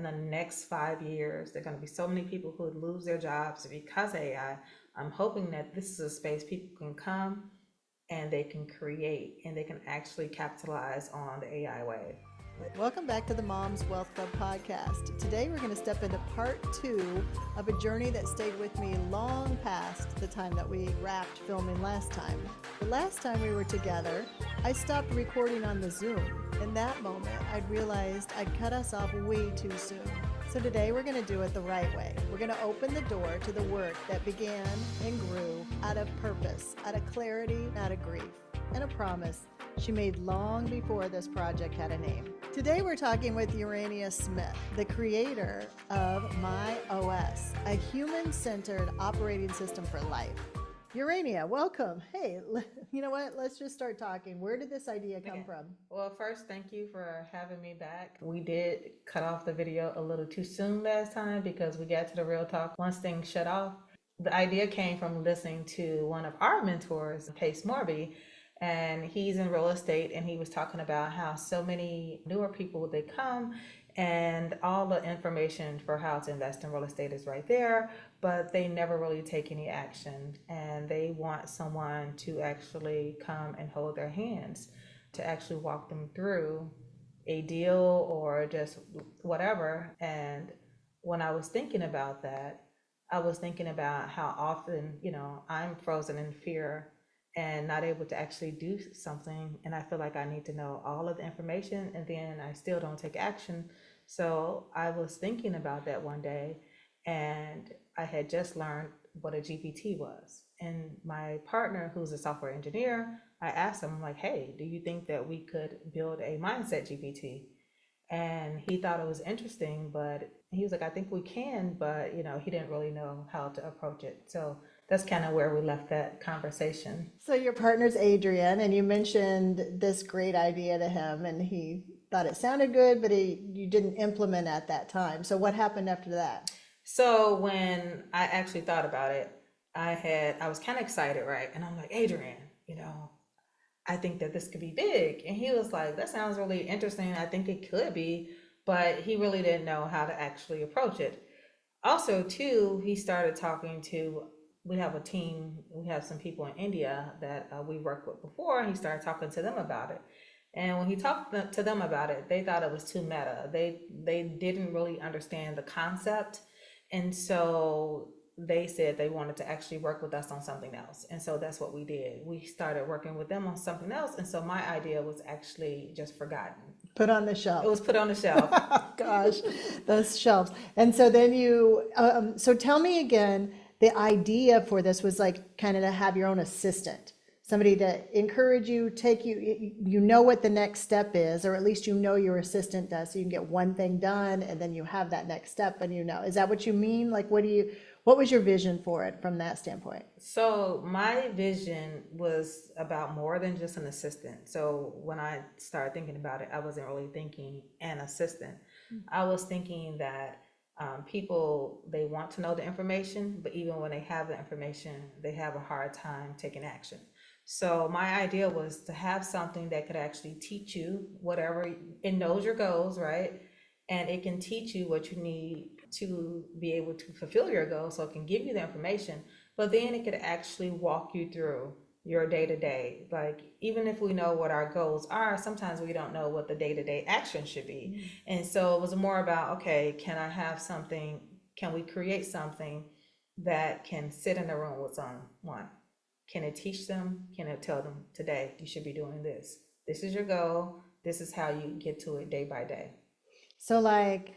in the next 5 years, there are going to be so many people who would lose their jobs because of AI. I'm hoping that this is a space people can come and they can create and they can actually capitalize on the AI wave. Welcome back to the Mom's Wealth Club podcast. Today we're going to step into part 2 of a journey that stayed with me long past the time that we wrapped filming last time. The last time we were together, I stopped recording on the Zoom. In that moment, I'd realized I'd cut us off way too soon. So today we're going to do it the right way. We're going to open the door to the work that began and grew out of purpose, out of clarity, out of grief, and a promise she made long before this project had a name. Today we're talking with Urania Smith, the creator of MyOS, a human-centered operating system for life. Urania, welcome. Hey, you know what? Let's just start talking. Where did this idea come from? Well, first, thank you for having me back. We did cut off the video a little too soon last time because we got to the real talk once things shut off. The idea came from listening to one of our mentors, Pace Morby, and he's in real estate, and he was talking about how so many newer people, they come and all the information for how to invest in real estate is right there, but they never really take any action, and they want someone to actually come and hold their hands, to actually walk them through a deal or just whatever. And when I was thinking about that, I was thinking about how often, I'm frozen in fear and not able to actually do something. And I feel like I need to know all of the information and then I still don't take action. So I was thinking about that one day, and I had just learned what a GPT was. And my partner, who's a software engineer, I asked him, I'm like, hey, do you think that we could build a mindset GPT? And he thought it was interesting, but he was like, I think we can, but he didn't really know how to approach it. So that's kind of where we left that conversation. So your partner's Adrian, and you mentioned this great idea to him, and he thought it sounded good, but you didn't implement at that time. So what happened after that? So when I actually thought about it, I was kind of excited, right? And I'm like, Adrian, I think that this could be big. And he was like, that sounds really interesting. I think it could be, but he really didn't know how to actually approach it. Also, too, he started talking to, we have a team, we have some people in India that we worked with before, and he started talking to them about it. And when he talked to them about it, they thought it was too meta. They didn't really understand the concept. And so they said they wanted to actually work with us on something else. And so that's what we did. We started working with them on something else. And so my idea was actually just forgotten. Put on the shelf. It was put on the shelf. Gosh, those shelves. And so then so tell me again, the idea for this was like kind of to have your own assistant, somebody to encourage you, take you, what the next step is, or at least your assistant does, so you can get one thing done and then you have that next step and is that what you mean? Like, what was your vision for it from that standpoint? So my vision was about more than just an assistant. So when I started thinking about it, I wasn't really thinking an assistant. I was thinking that people, they want to know the information, but even when they have the information, they have a hard time taking action. So my idea was to have something that could actually teach you whatever, it knows your goals, right? And it can teach you what you need to be able to fulfill your goals. So it can give you the information, but then it could actually walk you through your day-to-day. Like, even if we know what our goals are, sometimes we don't know what the day-to-day action should be. And so it was more about, okay, can we create something that can sit in the room with someone? Can it teach them? Can it tell them, today you should be doing this? This is your goal. This is how you get to it day by day. So like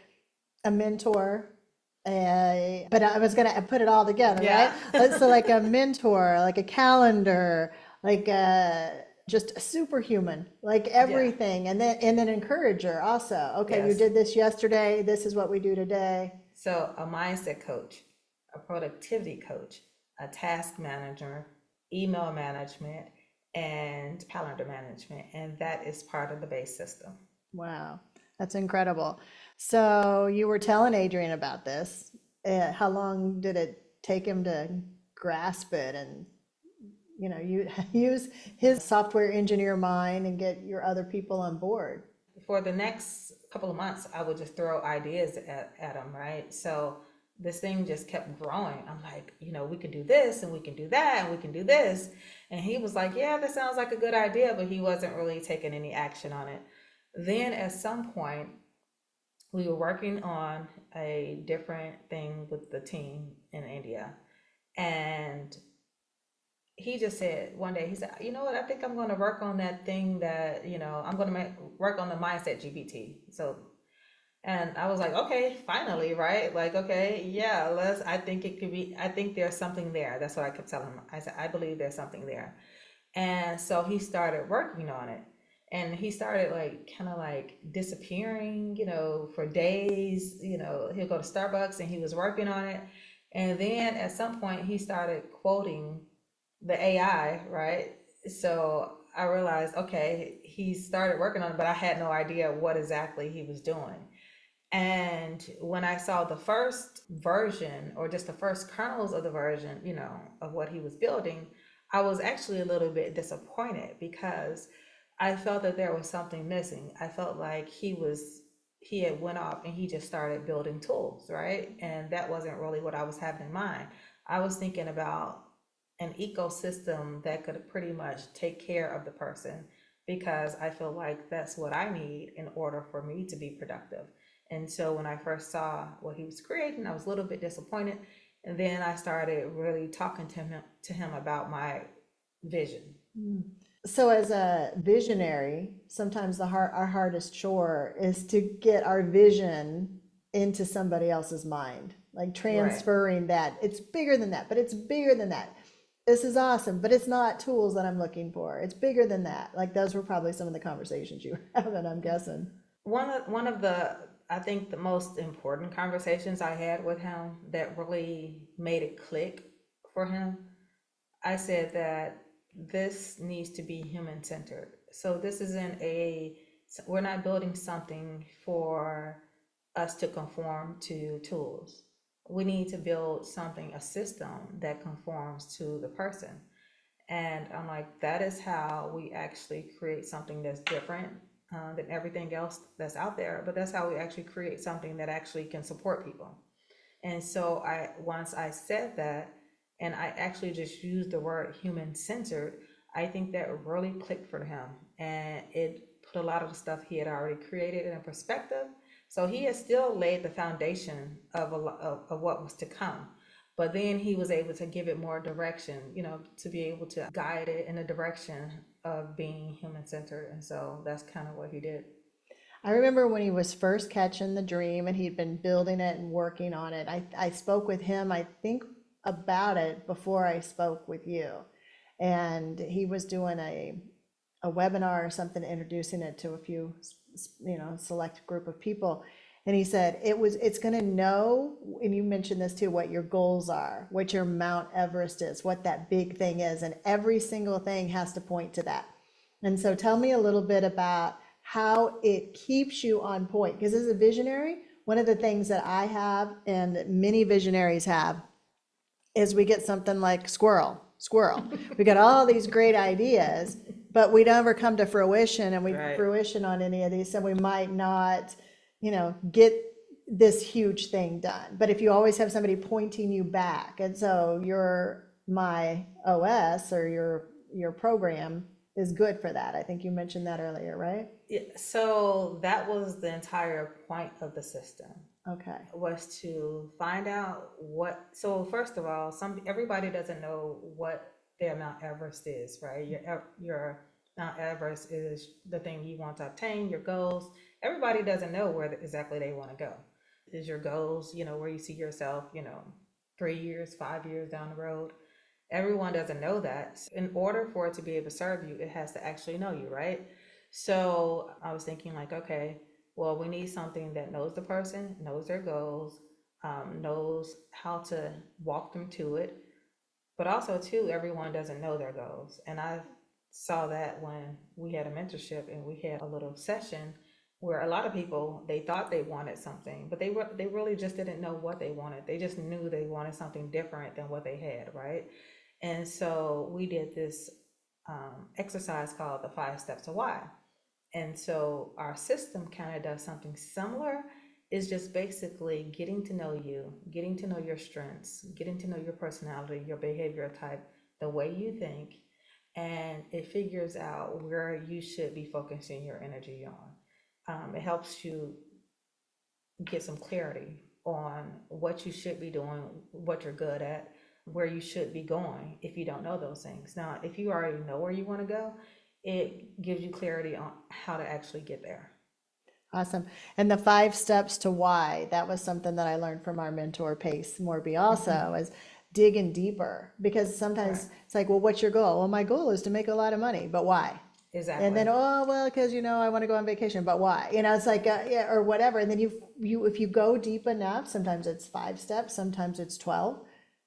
a mentor, but I was going to put it all together, Yeah. Right? So like a mentor, like a calendar, like just a superhuman, like everything. And then an encourager also. Okay, Yes. You did this yesterday. This is what we do today. So a mindset coach, a productivity coach, a task manager, email management, and calendar management. And that is part of the base system. Wow, that's incredible. So you were telling Adrian about this. How long did it take him to grasp it and, you use his software engineer mind and get your other people on board? For the next couple of months, I would just throw ideas at him, right? So this thing just kept growing. I'm like, we can do this and we can do that and we can do this. And he was like, yeah, that sounds like a good idea, but he wasn't really taking any action on it. Then at some point, we were working on a different thing with the team in India. And he just said one day, he said, you know what, I think I'm going to work on that thing that, I'm going to work on the mindset GPT. So, and I was like, okay, finally, right? Like, okay, yeah, I think it could be, I think there's something there. That's what I kept telling him. I said, I believe there's something there. And so he started working on it. And he started like kind of like disappearing, for days. He'll go to Starbucks and he was working on it. And then at some point he started quoting the AI, right? So I realized, okay, he started working on it, but I had no idea what exactly he was doing. And when I saw the first version or just the first kernels of the version, of what he was building, I was actually a little bit disappointed because I felt that there was something missing. I felt like he had went off and he just started building tools, right? And that wasn't really what I was having in mind. I was thinking about an ecosystem that could pretty much take care of the person because I feel like that's what I need in order for me to be productive. And so when I first saw what he was creating, I was a little bit disappointed. And then I started really talking to him about my vision. So as a visionary, sometimes our hardest chore is to get our vision into somebody else's mind, like transferring that. It's bigger than that, but it's bigger than that. This is awesome, but it's not tools that I'm looking for. It's bigger than that. Like those were probably some of the conversations you were having, I'm guessing. One of the I think the most important conversations I had with him that really made it click for him, I said that this needs to be human centered. So this isn't we're not building something for us to conform to tools. We need to build something, a system that conforms to the person. And I'm like, that is how we actually create something that's different than everything else that's out there. But that's how we actually create something that actually can support people. And so once I said that, and I actually just used the word human centered, I think that really clicked for him. And it put a lot of the stuff he had already created in a perspective. So he has still laid the foundation of what was to come. But then he was able to give it more direction, to be able to guide it in the direction of being human centered. And so that's kind of what he did. I remember when he was first catching the dream and he'd been building it and working on it. I spoke with him, I think, about it before I spoke with you. And he was doing a webinar or something, introducing it to a few, select group of people. And he said it's going to know, and you mentioned this too, what your goals are, what your Mount Everest is, what that big thing is, and every single thing has to point to that. And so tell me a little bit about how it keeps you on point, because as a visionary, one of the things that I have and many visionaries have is we get something like squirrel. We got all these great ideas, but we never come to fruition, and we fruition on any of these, so we might not get this huge thing done. But if you always have somebody pointing you back, and so your MyOS or your program is good for that. I think you mentioned that earlier, right? Yeah, so that was the entire point of the system. Okay. Was to find out so first of all, everybody doesn't know what their Mount Everest is, right? Your Mount Everest is the thing you want to obtain, your goals. Everybody doesn't know where exactly they want to go. Is your goals, where you see yourself, 3 years, 5 years down the road. Everyone doesn't know that. In order for it to be able to serve you, it has to actually know you, right? So I was thinking like, okay, well, we need something that knows the person, knows their goals, knows how to walk them to it. But also too, everyone doesn't know their goals. And I saw that when we had a mentorship and we had a little session where a lot of people, they thought they wanted something, but they really just didn't know what they wanted. They just knew they wanted something different than what they had, right? And so we did this exercise called the 5 steps to why. And so our system kind of does something similar. It's just basically getting to know you, getting to know your strengths, getting to know your personality, your behavior type, the way you think, and it figures out where you should be focusing your energy on. It helps you get some clarity on what you should be doing, what you're good at, where you should be going if you don't know those things. Now, if you already know where you want to go, it gives you clarity on how to actually get there. Awesome. And the 5 steps to why, that was something that I learned from our mentor, Pace Morby, also, is digging deeper. Because sometimes Right. it's like, well, what's your goal? Well, my goal is to make a lot of money, but why? And then, Exactly. oh, well, because, I want to go on vacation, but why? It's like, yeah, or whatever. And then if you go deep enough, sometimes it's 5 steps, sometimes it's 12,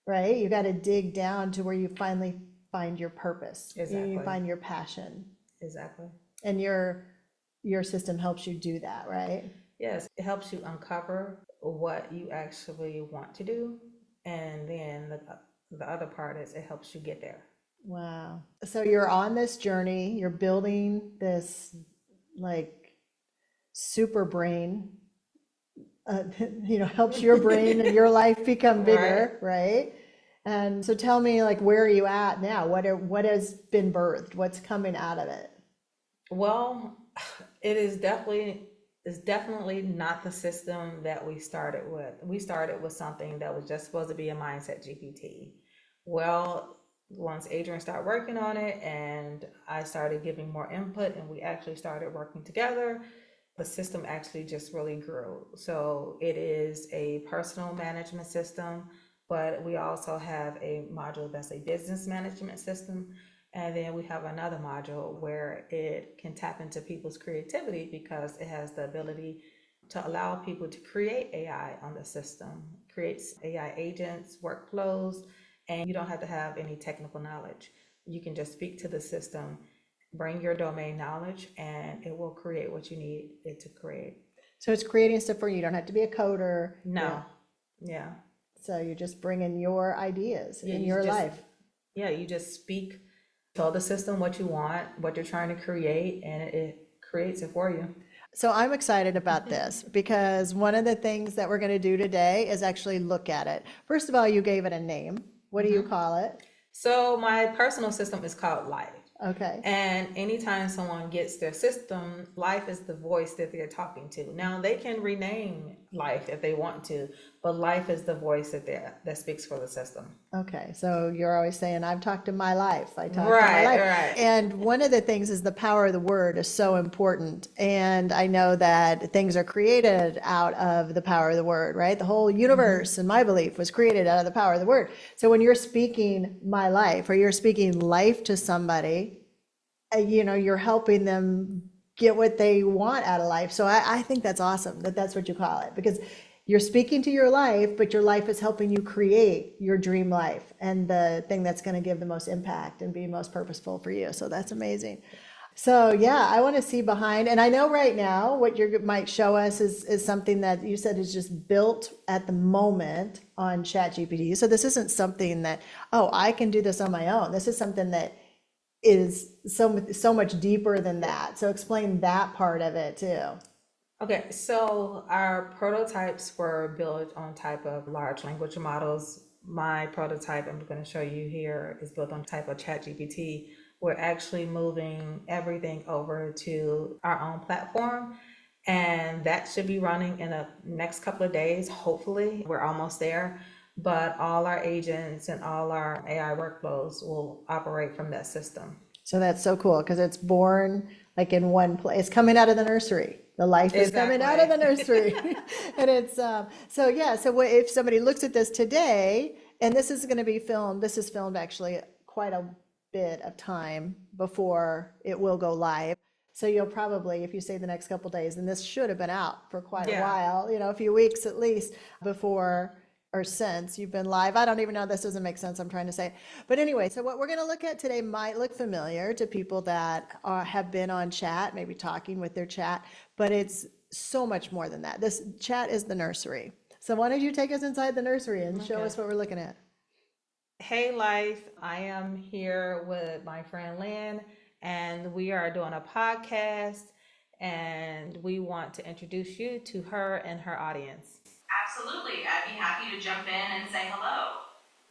right? You got to dig down to where you finally find your purpose. You Exactly. find your passion. Exactly. And your system helps you do that, right? Yes, it helps you uncover what you actually want to do. And then the other part is it helps you get there. Wow. So you're on this journey, you're building this like super brain, helps your brain and your life become Right. bigger, right? And so tell me, like, where are you at now? What has been birthed? What's coming out of it? Well, it is definitely it's definitely not the system that we started with. We started with something that was just supposed to be a mindset GPT. Well, once Adrian started working on it and I started giving more input and we actually started working together, the system actually just really grew. So it is a personal management system, but we also have a module that's a business management system. And then we have another module where it can tap into people's creativity because it has the ability to allow people to create AI on the system, creates AI agents, workflows, and you don't have to have any technical knowledge. You can just speak to the system, bring your domain knowledge, and it will create what you need it to create. So it's creating stuff for you. You don't have to be a coder. No, yeah, So you're just bringing your ideas yeah, in you your just life. yeah, you just speak, tell the system what you want, what you're trying to create, and it creates it for you. So I'm excited about this because one of the things that we're going to do today is actually look at it. First of all, you gave it a name. What do you call it? So my personal system is called Life. Okay. And anytime someone gets their system, Life is the voice that they're talking to. Now they can rename Life if they want to, but Life is the voice that speaks for the system. Okay, so you're always saying, I've talked to my life. I talked to my Right, life. right. And one of the things is the power of the word is so important. And I know that things are created out of the power of the word, right? The whole universe, in my belief, was created out of the power of the word. So when you're speaking my life or you're speaking life to somebody, you're helping them get what they want out of life. So I think that's awesome that that's what you call it because you're speaking to your life, but your life is helping you create your dream life and the thing that's going to give the most impact and be most purposeful for you. So that's amazing. So yeah, I want to see behind, and I know right now what you might show us is something that you said is just built at the moment on ChatGPT. So this isn't something that, oh, I can do this on my own. This is something that is so much deeper than that. So explain that part of it too. Okay, so our prototypes were built on type of large language models. My prototype I'm going to show you here is built on type of ChatGPT. We're actually moving everything over to our own platform, and that should be running in the next couple of days. Hopefully, we're almost there. But all our agents and all our AI workflows will operate from that system. So that's so cool because it's born like in one place. It's coming out of the nursery. The life is coming out of Exactly. the nursery. And it's so yeah, so if somebody looks at this today, and this is going to be filmed, this is filmed actually quite a bit of time before it will go live. So you'll probably, if you say the next couple days, and this should have been out for quite a Yeah. while, a few weeks at least before or since you've been live. I don't even know, this doesn't make sense, I'm trying to say. But anyway, so what we're going to look at today might look familiar to people that have been on chat, maybe talking with their chat, but it's so much more than that. This chat is the nursery. So why don't you take us inside the nursery and show Okay. us what we're looking at? Hey, Life. I am here with my friend Lynn, and we are doing a podcast. and we want to introduce you to her and her audience. Absolutely, I'd be happy to jump in and say hello.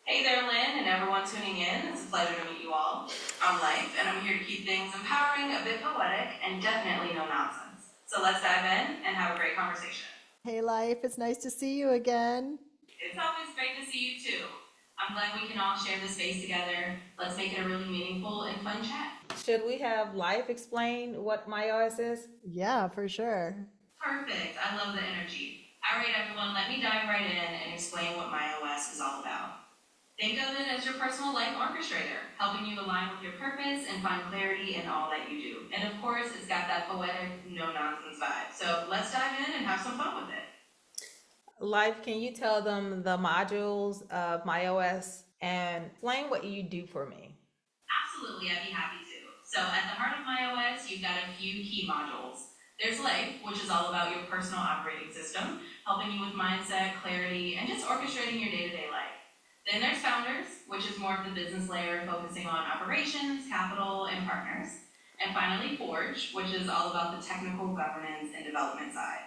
Hey there, Lynn, and everyone tuning in. It's a pleasure to meet you all. I'm Life, and I'm here to keep things empowering, a bit poetic, and definitely no nonsense. So let's dive in and have a great conversation. Hey, Life, it's nice to see you again. It's always great to see you too. I'm glad we can all share this space together. Let's make it a really meaningful and fun chat. Should we have Life explain what MyOS is? Yeah, for sure. Perfect, I love the energy. All right, everyone, let me dive right in and explain what MyOS is all about. Think of it as your personal life orchestrator, helping you align with your purpose and find clarity in all that you do. And of course, it's got that poetic, no-nonsense vibe. So let's dive in and have some fun with it. Life, can you tell them the modules of MyOS and explain what you do for me? Absolutely, I'd be happy to. So at the heart of MyOS, you've got a few key modules. There's Life, which is all about your personal operating system, helping you with mindset, clarity, and just orchestrating your day-to-day life. Then there's Founders, which is more of the business layer, focusing on operations, capital, and partners. And finally, Forge, which is all about the technical governance and development side.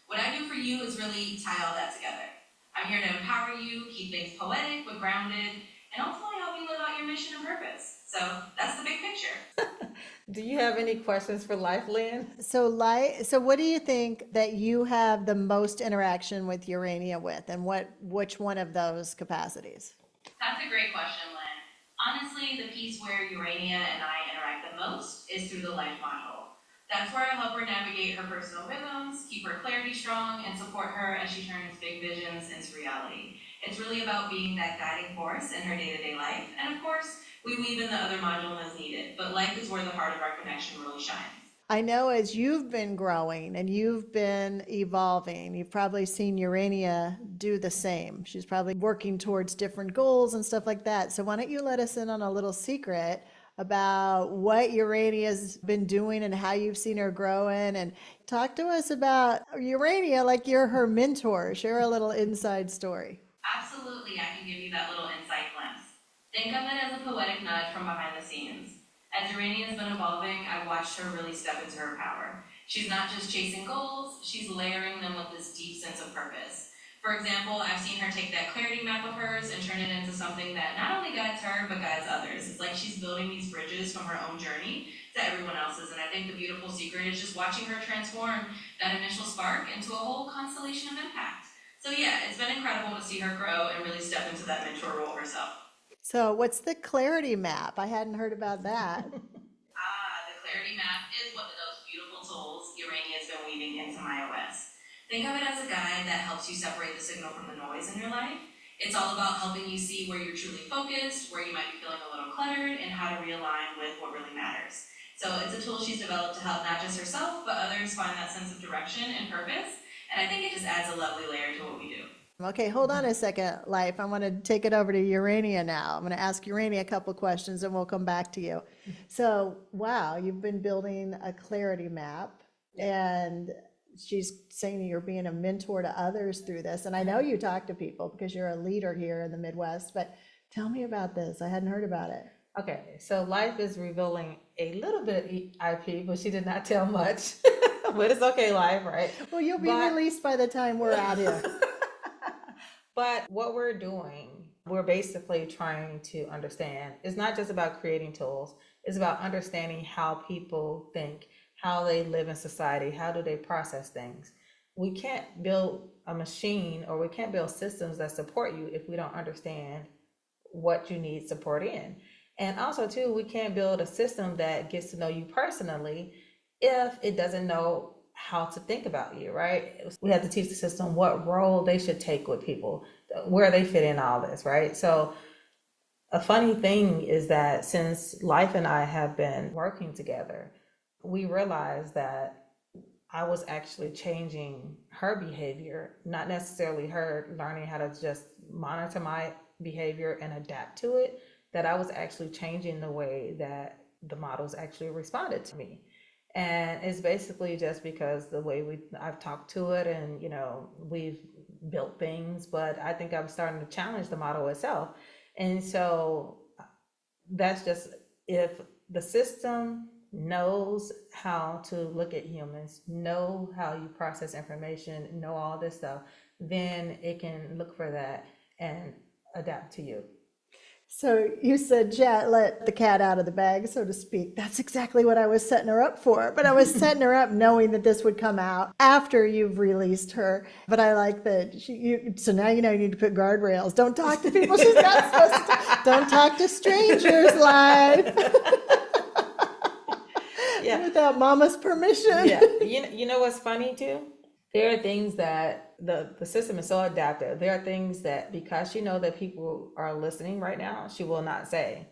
What I do for you is really tie all that together. I'm here to empower you, keep things poetic but grounded, and ultimately help you live out your mission and purpose. So that's the big picture. Do you have any questions for Life, Lynn? So, what do you think that you have the most interaction with Urania with, and which one of those capacities? That's a great question, Lynn. Honestly, the piece where Urania and I interact the most is through the Life module. That's where I help her navigate her personal rhythms, keep her clarity strong, and support her as she turns big visions into reality. It's really about being that guiding force in her day-to-day life. And of course, we weave in the other module as needed, but Life is where the heart of our connection really shines. I know as you've been growing and you've been evolving, you've probably seen Urania do the same. She's probably working towards different goals and stuff like that. So why don't you let us in on a little secret about what Urania's been doing and how you've seen her growing, and talk to us about Urania like you're her mentor. Share a little inside story. Absolutely, I can give you that little insight glimpse. Think of it as a poetic nudge from behind the scenes. As Urania has been evolving, I've watched her really step into her power. She's not just chasing goals, she's layering them with this deep sense of purpose. For example, I've seen her take that clarity map of hers and turn it into something that not only guides her, but guides others. It's like she's building these bridges from her own journey to everyone else's. And I think the beautiful secret is just watching her transform that initial spark into a whole constellation of impact. So yeah, it's been incredible to see her grow and really step into that mentor role herself. So what's the clarity map? I hadn't heard about that. The clarity map is one of those beautiful tools Urania has been weaving into MyOS. Think of it as a guide that helps you separate the signal from the noise in your life. It's all about helping you see where you're truly focused, where you might be feeling a little cluttered, and how to realign with what really matters. So it's a tool she's developed to help not just herself, but others find that sense of direction and purpose. And I think it just adds a lovely layer to what we do. Okay, hold on a second, Life. I want to take it over to Urania now. I'm going to ask Urania a couple questions and we'll come back to you. So, wow, you've been building a clarity map, and she's saying you're being a mentor to others through this. And I know you talk to people because you're a leader here in the Midwest, but tell me about this. I hadn't heard about it. Okay, so Life is revealing a little bit of IP, but she did not tell much. But it's okay, Life, right? Well, you'll be But- released by the time we're out here. But what we're doing, we're basically trying to understand. It's not just about creating tools. It's about understanding how people think, how they live in society, how do they process things. We can't build a machine, or we can't build systems that support you if we don't understand what you need support in. And also too, we can't build a system that gets to know you personally if it doesn't know how to think about you, right? We have to teach the system what role they should take with people, where they fit in all this, right? So a funny thing is that since Life and I have been working together, we realized that I was actually changing her behavior, not necessarily her learning how to just monitor my behavior and adapt to it, that I was actually changing the way that the models actually responded to me. And it's basically just because the way I've talked to it, and we've built things, but I think I'm starting to challenge the model itself. And so that's just, if the system knows how to look at humans, know how you process information, know all this stuff, then it can look for that and adapt to you. So you said Jet let the cat out of the bag, so to speak. That's exactly what I was setting her up for. But I was setting her up knowing that this would come out after you've released her. But I like that so now you know you need to put guardrails. Don't talk to people she's not supposed to don't talk to strangers live. Yeah. Without mama's permission. Yeah. You know what's funny too? There are things that the system is so adaptive. There are things that because she knows that people are listening right now, she will not say.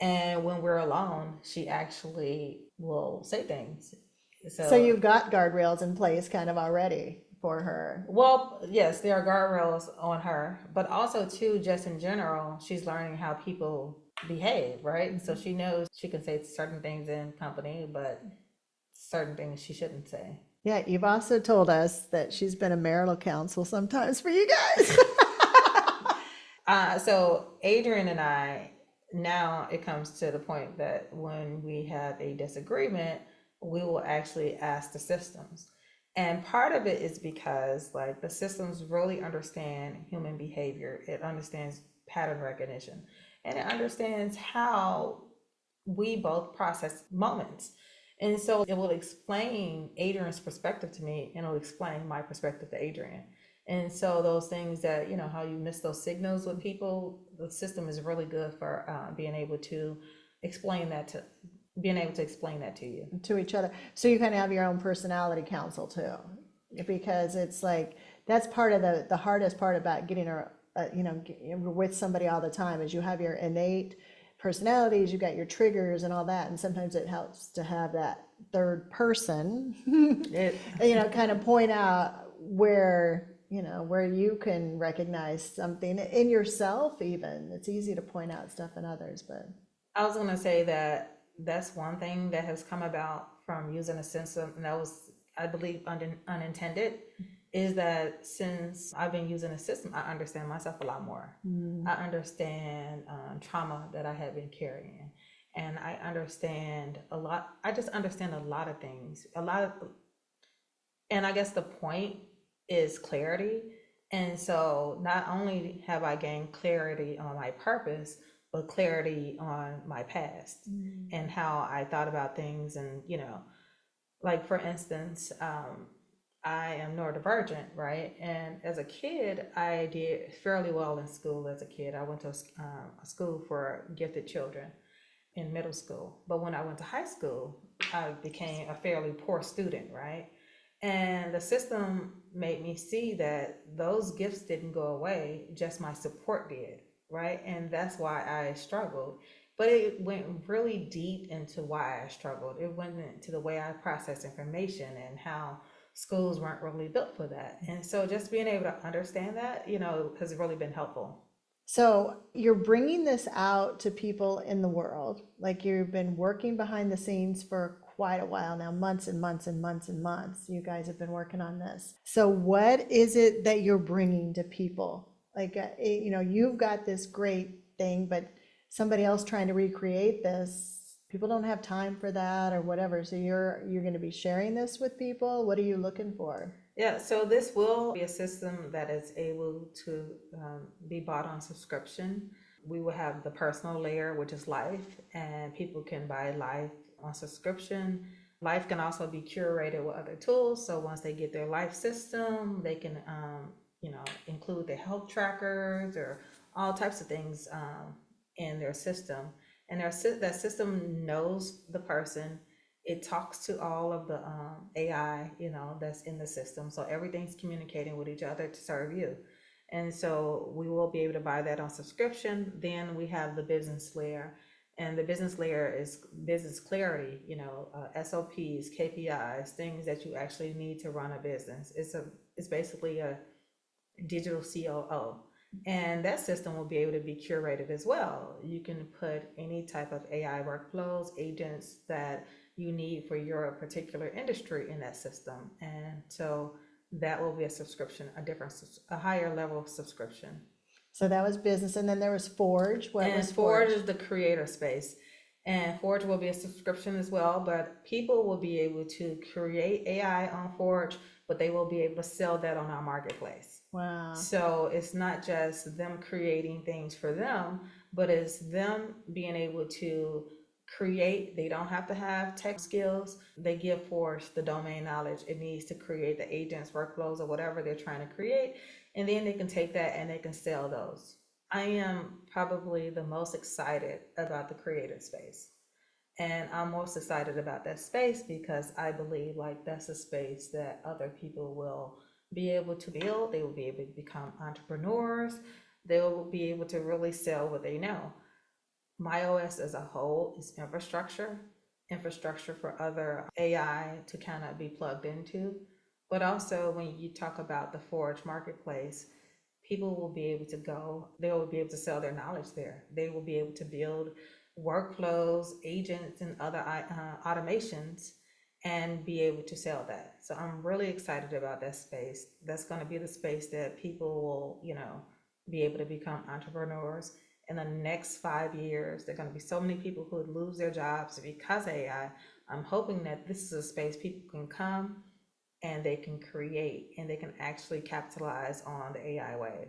And when we're alone, she actually will say things. So you've got guardrails in place kind of already for her. Well, yes, there are guardrails on her, but also too, just in general, she's learning how people behave, right? So she knows she can say certain things in company, but certain things she shouldn't say. Yeah, you've also told us that she's been a marital counsel sometimes for you guys. So Adrian and I, now it comes to the point that when we have a disagreement, we will actually ask the systems. And part of it is because like the systems really understand human behavior. It understands pattern recognition and it understands how we both process moments. And so it will explain Adrian's perspective to me and it'll explain my perspective to Adrian. And so those things that, you know, how you miss those signals with people, the system is really good for being able to explain that to you. To each other. So you kind of have your own personality counsel too, because it's like, that's part of the hardest part about getting her, with somebody all the time is you have your innate personalities, you got your triggers and all that. And sometimes it helps to have that third person, kind of point out where you can recognize something in yourself even. It's easy to point out stuff in others, but. I was going to say that that's one thing that has come about from using a system, and that was, I believe, unintended, is that since I've been using a system, I understand myself a lot more. I understand trauma that I have been carrying, and I understand a lot. I just understand a lot of things, and I guess the point is clarity. And so not only have I gained clarity on my purpose, but clarity on my past and how I thought about things. And, like for instance, I am neurodivergent, right? And as a kid, I did fairly well in school as a kid. I went to a school for gifted children in middle school. But when I went to high school, I became a fairly poor student, right? And the system made me see that those gifts didn't go away, just my support did, right? And that's why I struggled. But it went really deep into why I struggled. It went into the way I process information and how schools weren't really built for that. And so just being able to understand that, has really been helpful. So you're bringing this out to people in the world, like you've been working behind the scenes for quite a while now, months and months and months and months. You guys have been working on this. So what is it that you're bringing to people? Like, you've got this great thing, but somebody else trying to recreate this, people don't have time for that or whatever. So you're going to be sharing this with people. What are you looking for? Yeah, so this will be a system that is able to be bought on subscription. We will have the personal layer, which is life, and people can buy life on subscription. Life can also be curated with other tools. So once they get their life system, they can, include the health trackers or all types of things in their system. And that system knows the person. It talks to all of the AI, that's in the system. So everything's communicating with each other to serve you. And so we will be able to buy that on subscription. Then we have the business layer. And the business layer is business clarity, SOPs, KPIs, things that you actually need to run a business. It's basically a digital COO. And that system will be able to be curated as well. You can put any type of AI workflows, agents that you need for your particular industry in that system. And so that will be a subscription, a higher level subscription. So that was business. And then there was Forge. What was Forge is the creator space. And Forge will be a subscription as well, but people will be able to create AI on Forge, but they will be able to sell that on our marketplace. Wow. So it's not just them creating things for them, but it's them being able to create. They don't have to have tech skills. They give Forge the domain knowledge it needs to create the agents, workflows, or whatever they're trying to create. And then they can take that and they can sell those. I am probably the most excited about the creative space. And I'm most excited about that space because I believe like that's a space that other people will be able to build. They will be able to become entrepreneurs. They will be able to really sell what they know. MyOS as a whole is infrastructure for other AI to kind of be plugged into. But also when you talk about the Forge marketplace, people will be able to go, they will be able to sell their knowledge there. They will be able to build workflows, agents, and other automations and be able to sell that. So I'm really excited about that space. That's going to be the space that people will, be able to become entrepreneurs. In the next 5 years, there are going to be so many people who would lose their jobs because of AI. I'm hoping that this is a space people can come and they can create and they can actually capitalize on the AI wave.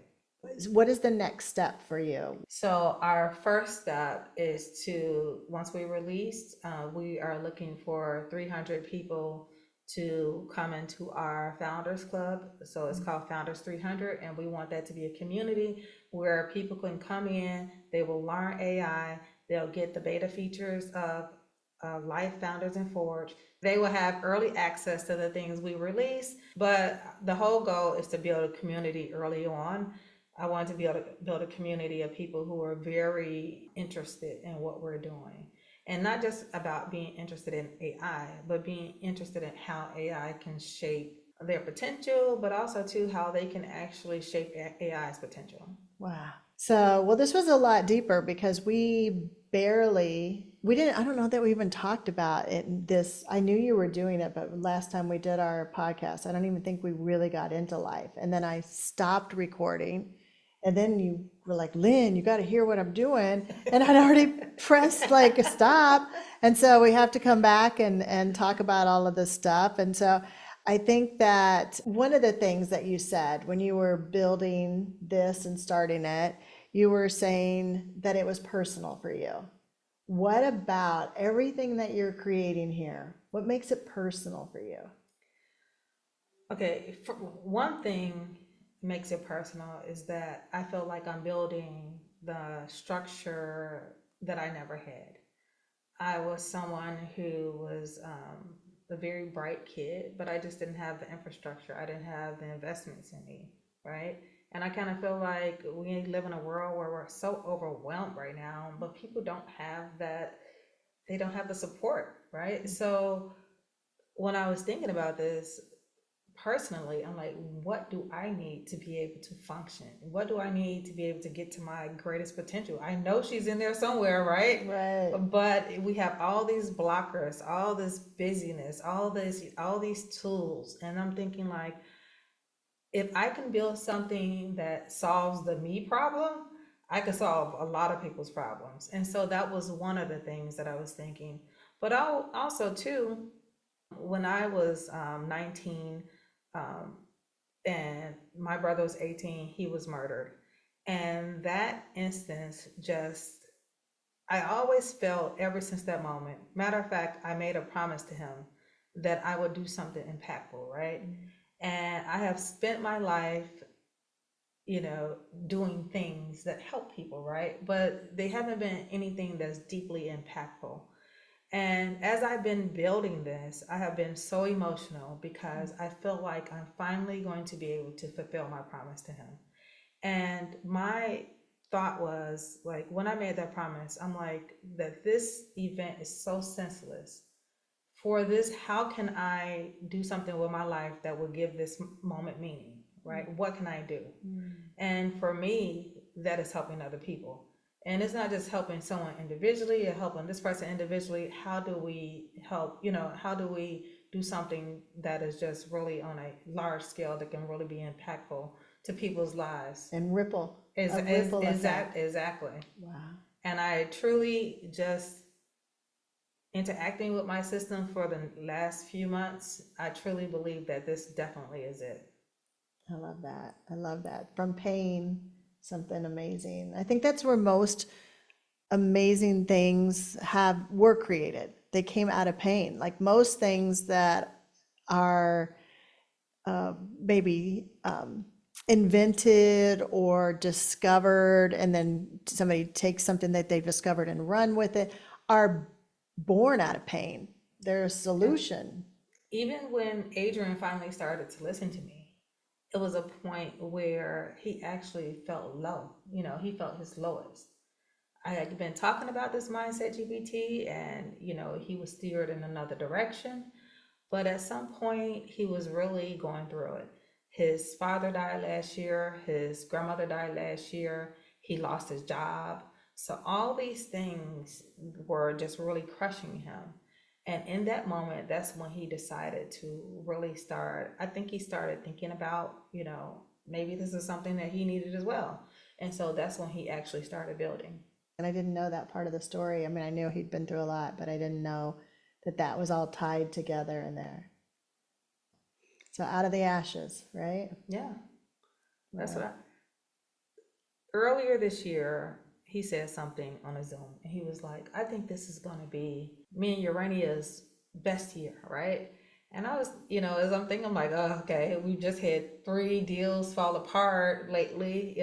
What is the next step for you? So our first step is to, once we release, we are looking for 300 people to come into our Founders Club. So it's called Founders 300, and we want that to be a community where people can come in, they will learn AI, they'll get the beta features of Life Founders and Forge. They will have early access to the things we release, but the whole goal is to build a community early on. I want to be able to build a community of people who are very interested in what we're doing. And not just about being interested in AI, but being interested in how AI can shape their potential, but also too how they can actually shape AI's potential. Wow. So, well, this was a lot deeper because we didn't, I don't know that we even talked about it. This, I knew you were doing it, but last time we did our podcast, I don't even think we really got into life. And then I stopped recording. And then you were like, Lynn, you got to hear what I'm doing. And I'd already pressed like a stop. And so we have to come back and talk about all of this stuff. And so I think that one of the things that you said when you were building this and starting it, you were saying that it was personal for you. What about everything that you're creating here? What makes it personal for you? Okay, for one thing makes it personal is that I feel like I'm building the structure that I never had. I was someone who was a very bright kid, but I just didn't have the infrastructure. I didn't have the investments in me, right? And I kind of feel like we live in a world where we're so overwhelmed right now, but people don't have that, they don't have the support, right? So when I was thinking about this, personally, I'm like, what do I need to be able to function? What do I need to be able to get to my greatest potential? I know she's in there somewhere, right? Right. But we have all these blockers, all this busyness, all these tools, and I'm thinking like, if I can build something that solves the me problem, I could solve a lot of people's problems. And so that was one of the things that I was thinking. But also too, when I was 19, um, and my brother was 18, he was murdered. And that instance just, I always felt ever since that moment. Matter of fact, I made a promise to him that I would do something impactful, right? And I have spent my life, doing things that help people, right? But they haven't been anything that's deeply impactful. And as I've been building this, I have been so emotional because I feel like I'm finally going to be able to fulfill my promise to him. And my thought was like, when I made that promise, I'm like, that this event is so senseless. For this, how can I do something with my life that will give this moment meaning, right? What can I do? And for me, that is helping other people. And it's not just helping someone individually or helping this person individually. How do we help, how do we do something that is just really on a large scale that can really be impactful to people's lives? And ripple effect. Exactly. Wow. And I truly just interacting with my system for the last few months, I truly believe that this definitely is it. I love that. I love that. From pain, something amazing. I think that's where most amazing things were created. They came out of pain. Like most things that are maybe invented or discovered, and then somebody takes something that they've discovered and run with it, are born out of pain. They're a solution. Even when Adrian finally started to listen to me, it was a point where he actually felt low. He felt his lowest. I had been talking about this mindset GPT, and he was steered in another direction. But at some point, he was really going through it. His father died last year, his grandmother died last year, he lost his job. So all these things were just really crushing him. And in that moment, that's when he decided to really start. I think he started thinking about, maybe this is something that he needed as well. And so that's when he actually started building. And I didn't know that part of the story. I mean, I knew he'd been through a lot, but I didn't know that that was all tied together in there. So out of the ashes, right? Yeah, that's what earlier this year, he said something on a Zoom, and he was like, I think this is going to be me and Urania's best year, right? And I was, as I'm thinking, I'm like, oh, okay, we've just had 3 deals fall apart lately.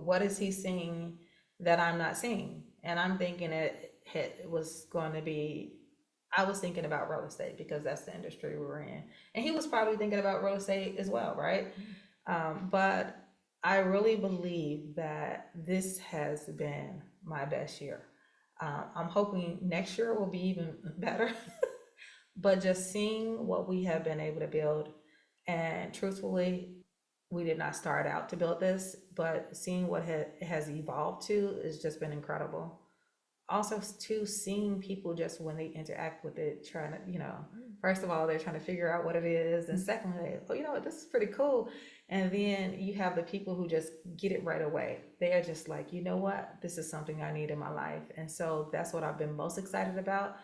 What is he seeing that I'm not seeing? And I'm thinking it was going to be, I was thinking about real estate because that's the industry we're in. And he was probably thinking about real estate as well, right? But I really believe that this has been my best year. I'm hoping next year will be even better. But just seeing what we have been able to build, and truthfully, we did not start out to build this, but seeing what it has evolved to has just been incredible. Also, too, seeing people just when they interact with it, trying to, first of all, they're trying to figure out what it is. And secondly, oh, this is pretty cool. And then you have the people who just get it right away. They are just like, you know what? This is something I need in my life. And so that's what I've been most excited about.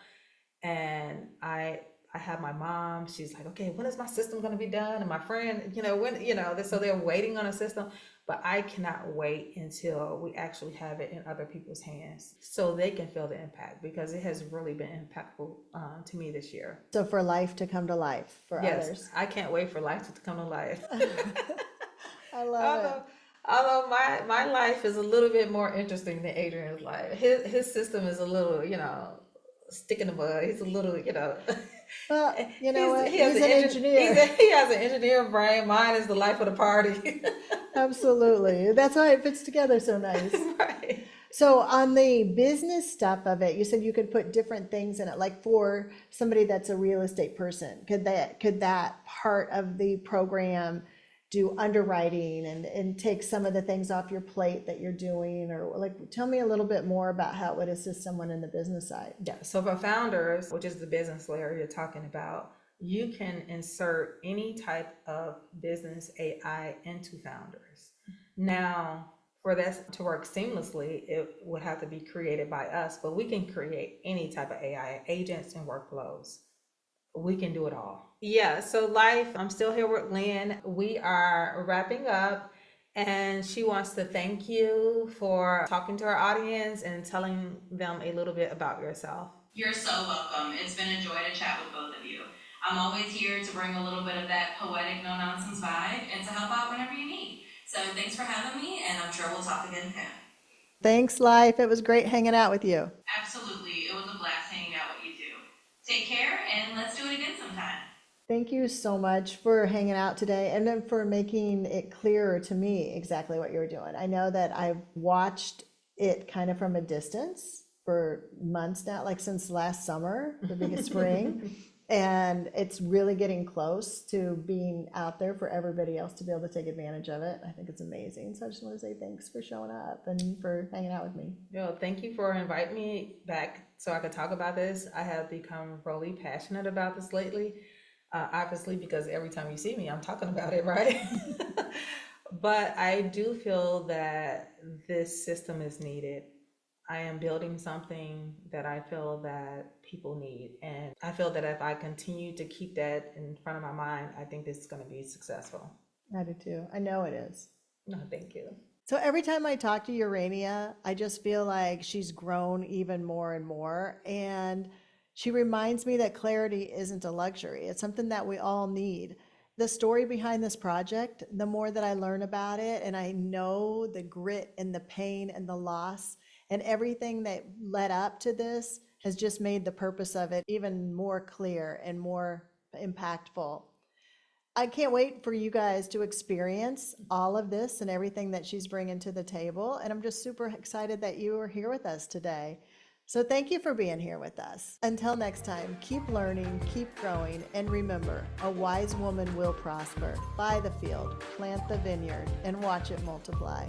And I have my mom. She's like, okay, when is my system going to be done? And my friend, so they're waiting on a system. But I cannot wait until we actually have it in other people's hands so they can feel the impact, because it has really been impactful to me this year. So for life to come to life for others. I can't wait for life to come to life. I love it. Although my life is a little bit more interesting than Adrian's life. His system is a little, stick in the mud. He's a little, Well, you know what? He has He's an engineer. He has an engineer brain. Mine is the life of the party. Absolutely. That's why it fits together so nice. Right. So on the business stuff of it, you said you could put different things in it, like for somebody that's a real estate person. Could that part of the program do underwriting and take some of the things off your plate that you're doing? Or like, tell me a little bit more about how it would assist someone in the business side. Yeah. So for founders, which is the business layer you're talking about, you can insert any type of business AI into founders. Now, for this to work seamlessly, it would have to be created by us, but we can create any type of AI agents and workflows. We can do it all. Yeah, so life, I'm still here with Lynn. We are wrapping up, and she wants to thank you for talking to our audience and telling them a little bit about yourself. You're so welcome. It's been a joy to chat with both of you. I'm always here to bring a little bit of that poetic no-nonsense vibe and to help out whenever you need. So thanks for having me, and I'm sure we'll talk again soon. Thanks, Life. It was great hanging out with you. Absolutely. It was a blast hanging out with you too. Take care, and let's do it again sometime. Thank you so much for hanging out today, and then for making it clearer to me exactly what you were doing. I know that I've watched it kind of from a distance for months now, like since last summer, the biggest spring. And it's really getting close to being out there for everybody else to be able to take advantage of it. I think it's amazing. So I just want to say thanks for showing up and for hanging out with me. Yo, thank you for inviting me back so I could talk about this. I have become really passionate about this lately, obviously, because every time you see me, I'm talking about it, right? But I do feel that this system is needed. I am building something that I feel that people need. And I feel that if I continue to keep that in front of my mind, I think this is going to be successful. I do too. I know it is. No, thank you. So every time I talk to Urania, I just feel like she's grown even more and more. And she reminds me that clarity isn't a luxury, it's something that we all need. The story behind this project, the more that I learn about it, and I know the grit and the pain and the loss and everything that led up to this has just made the purpose of it even more clear and more impactful. I can't wait for you guys to experience all of this and everything that she's bringing to the table. And I'm just super excited that you are here with us today. So thank you for being here with us. Until next time, keep learning, keep growing, and remember, a wise woman will prosper. Buy the field, plant the vineyard, and watch it multiply.